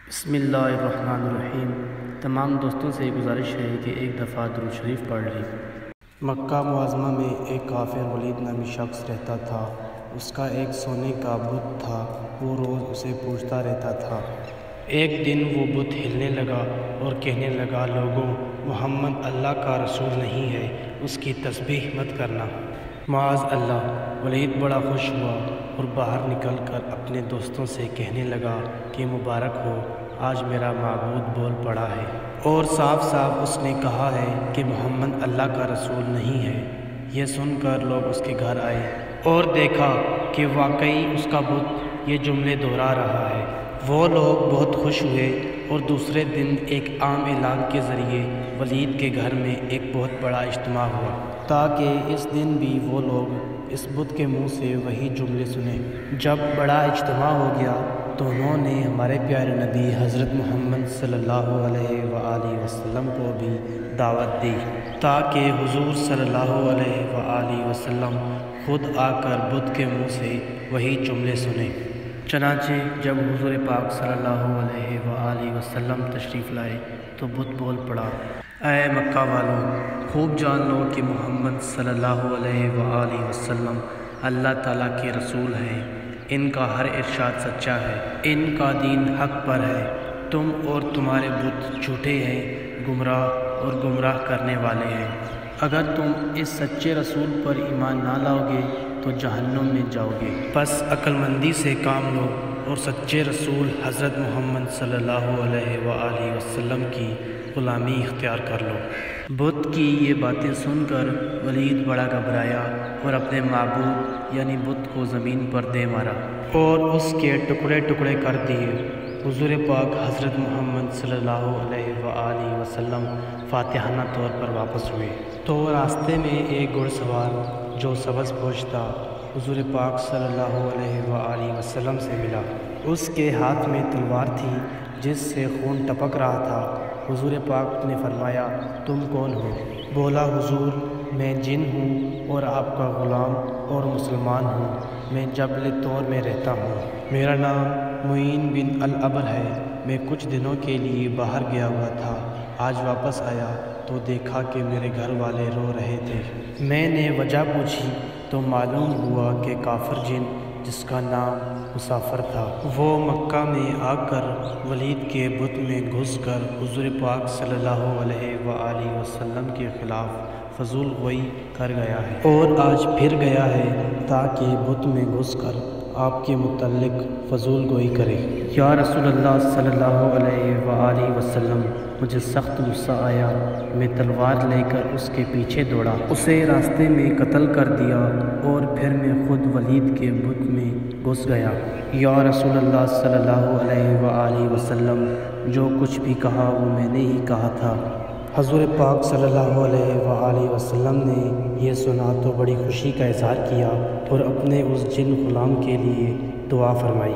بسم اللہ الرحمن الرحیم۔ تمام دوستوں سے گزارش ہے کہ ایک دفعہ درود شریف پڑھ لیں۔ مکہ معظمہ میں ایک کافر ولید نامی شخص رہتا تھا۔ اس کا ایک سونے کا بت تھا، وہ روز اسے پوجتا رہتا تھا۔ ایک دن وہ بت ہلنے لگا اور کہنے لگا، لوگوں، محمد اللہ کا رسول نہیں ہے، اس کی تسبیح مت کرنا۔ معاذ اللہ۔ ولید بڑا خوش ہوا اور باہر نکل کر اپنے دوستوں سے کہنے لگا کہ مبارک ہو، آج میرا معبود بول پڑا ہے اور صاف صاف اس نے کہا ہے کہ محمد اللہ کا رسول نہیں ہے۔ یہ سن کر لوگ اس کے گھر آئے اور دیکھا کہ واقعی اس کا بت یہ جملے دہرا رہا ہے۔ وہ لوگ بہت خوش ہوئے اور دوسرے دن ایک عام اعلان کے ذریعے ولید کے گھر میں ایک بہت بڑا اجتماع ہوا تاکہ اس دن بھی وہ لوگ اس بت کے منہ سے وہی جملے سنیں۔ جب بڑا اجتماع ہو گیا تو انہوں نے ہمارے پیارے نبی حضرت محمد صلی اللہ علیہ وآلہ وسلم کو بھی دعوت دی تاکہ حضور صلی اللہ علیہ وآلہ وسلم خود آ کر بت کے منہ سے وہی جملے سنیں۔ چنانچہ جب حضور پاک صلی اللہ علیہ وآلہ وسلم تشریف لائے تو بت بول پڑا، اے مکہ والوں، خوب جان لو کہ محمد صلی اللہ علیہ وآلہ وسلم اللہ تعالیٰ کے رسول ہیں، ان کا ہر ارشاد سچا ہے، ان کا دین حق پر ہے، تم اور تمہارے بت جھوٹے ہیں، گمراہ اور گمراہ کرنے والے ہیں۔ اگر تم اس سچے رسول پر ایمان نہ لاؤ گے تو جہنم میں جاؤ گے، پس عقل مندی سے کام لو اور سچے رسول حضرت محمد صلی اللہ علیہ وآلہ وسلم کی غلامی اختیار کر لو۔ بت کی یہ باتیں سن کر ولید بڑا گھبرایا اور اپنے معبود یعنی بت کو زمین پر دے مارا اور اس کے ٹکڑے ٹکڑے کر دیے۔ حضور پاک حضرت محمد صلی اللہ علیہ وآلہ وسلم فاتحانہ طور پر واپس ہوئے تو راستے میں ایک گھڑ سوار جو سبز پوش تھا حضور پاک صلی اللہ علیہ وآلہ وسلم سے ملا۔ اس کے ہاتھ میں تلوار تھی جس سے خون ٹپک رہا تھا۔ حضور پاک نے فرمایا، تم کون ہو؟ بولا، حضور میں جن ہوں اور آپ کا غلام اور مسلمان ہوں، میں جبل طور میں رہتا ہوں، میرا نام معین بن العبر ہے، میں کچھ دنوں کے لیے باہر گیا ہوا تھا، آج واپس آیا تو دیکھا کہ میرے گھر والے رو رہے تھے۔ میں نے وجہ پوچھی تو معلوم ہوا کہ کافر جن جس کا نام مسافر تھا، وہ مکہ میں آ کر ولید کے بت میں گھس کر حضور پاک صلی اللہ علیہ وآلہ وسلم کے خلاف فضول گوئی کر گیا ہے اور آج پھر گیا ہے تاکہ بت میں گھس کر آپ کے متعلق فضول گوئی کرے۔ یا رسول اللہ صلی اللہ علیہ وآلہ وسلم، مجھے سخت غصہ آیا، میں تلوار لے کر اس کے پیچھے دوڑا، اسے راستے میں قتل کر دیا اور پھر میں خود ولید کے بت میں گھس گیا۔ یا رسول اللہ صلی اللہ علیہ وآلہ وسلم، جو کچھ بھی کہا وہ میں نے ہی کہا تھا۔ حضور پاک صلی اللہ علیہ وآلہ وسلم نے یہ سنا تو بڑی خوشی کا اظہار کیا اور اپنے اس جن غلام کے لیے دعا فرمائی۔